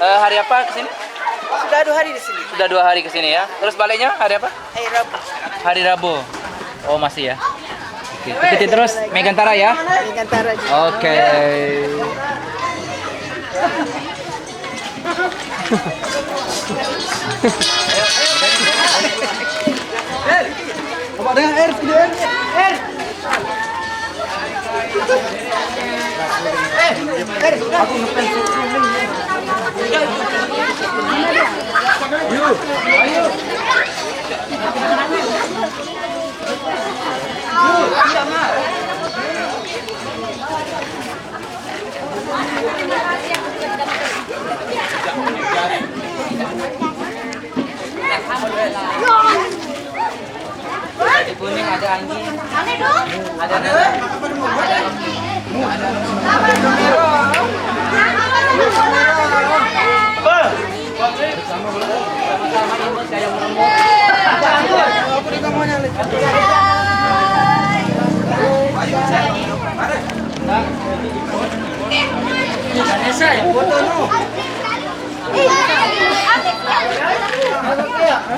Hari apa ke sini? Sudah 2 hari di sini. Sudah 2 hari ke sini ya. Terus baliknya hari apa? Hari Rabu. Hari Rabu. Oh, masih ya. Oke, ikuti terus Megantara ya. Megantara juga. Oke. Aku ngepel. Di kuning ada anjing. Ada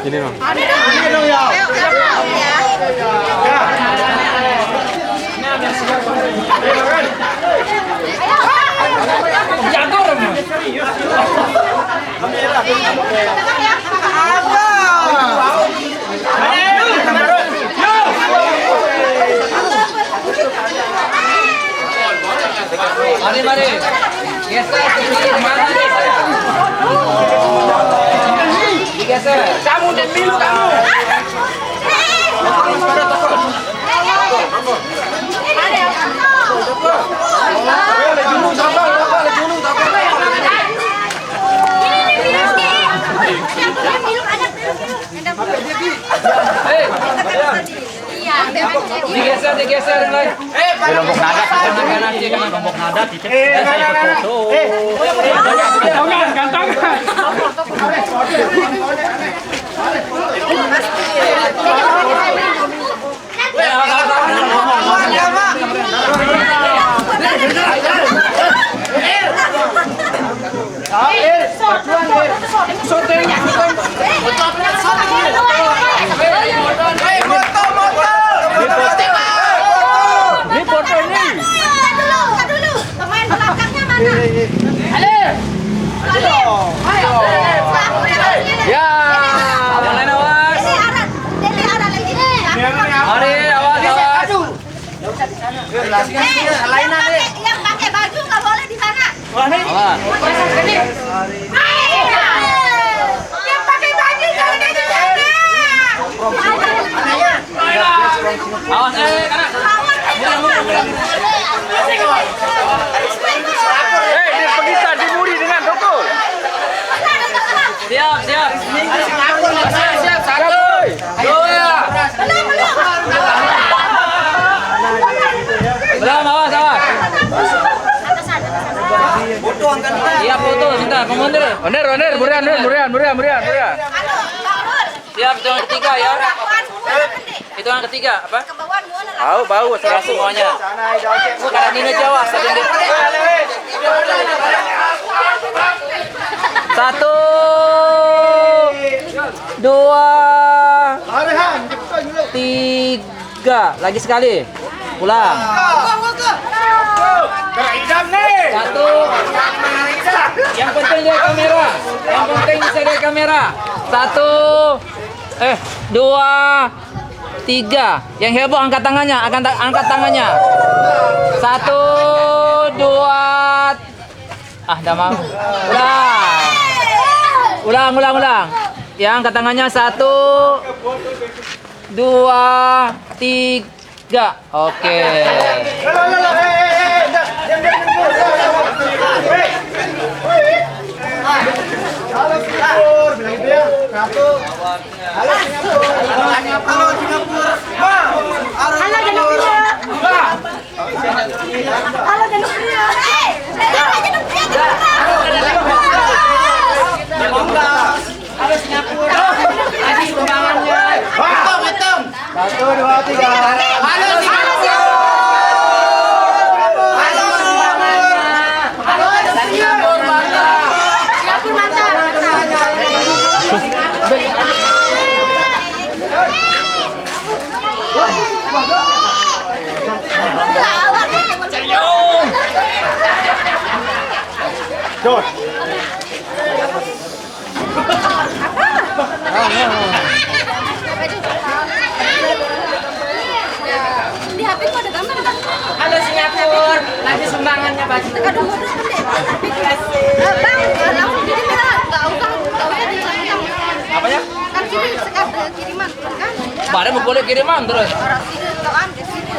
Ini bang. Mari. Geser sedikit mana nih? Digeser. Kamu dan Milu kamu. Digeser yang lain. Kelompok nada kita nanti kan kelompok nada titik. Saya ikut foto. Gantangan. Ya, yang lain awas. Mari, awas. Yang pakai baju nggak boleh di sana. Awas. Yang pakai baju jangan di sana. Awas, kanan. Dia penista dimuri dengan Roko. Siap. Siap. 1, 2. Belum, awas. Siap foto, sebentar, mundur. Mundur. Siap, itu yang ketiga ya. Itu yang ketiga, apa? Bau, setelah semuanya. Sekarang ini Jawa, 1, 2, 3. Lagi sekali. Pulang. 1. Yang penting lihat kamera. Yang penting bisa lihat kamera. 1, 2, 3. Yang heboh angkat tangannya. Angkat tangannya. 1, 2. Dah mau. Ulang. Yang angkat tangannya 1, 2, 3. Oke. Satu, dua, tiga. Singapura Dot. Di HP ku ada gambar kan? Halo Singapura, nanti sumbangannya Pak. Aduh, modus gede. Bang, langsung kirim ya. Enggak usah taunya di sana. Apa ya? Kan sini sekarang kiriman kan? Kemarin mau boleh kiriman terus. Orang sini tauan ke sini.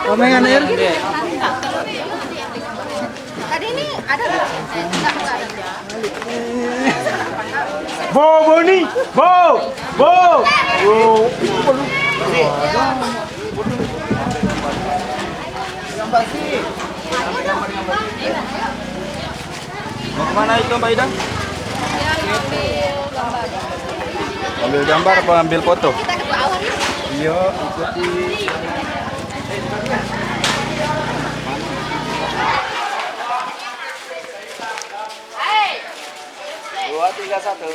Pemaingan air. Tadi ini ada enggak ada. Bo nih. Bo. Mau kemana itu Mbak Ida? Ambil gambar apa ambil foto? Kita ke bawah nih. Iya, ikuti. Dua, tiga, satu.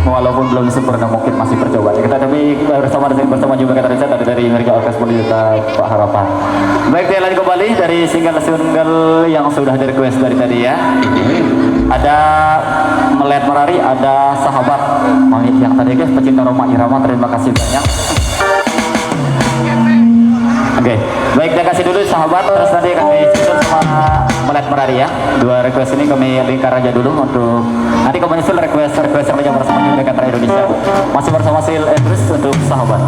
Walaupun belum sempurna mungkin masih percobaan. Kita tapi bersama juga kata riset dari Mereka Orkes Pondita Pak Harapan. Baik, kita lanjut kembali dari single yang sudah di request dari tadi ya. ada Melet Merari, ada Sahabat yang tadi guys pecinta Roma Irama, terima kasih banyak. Oke, baik, kita kasih dulu Sahabat, terus nanti kami susul sama Melet Merari ya. Dua request ini kami lingkar aja dulu untuk nanti kami susul request yang bersama juga Indonesia. Masih bersama Sil terus untuk Sahabat.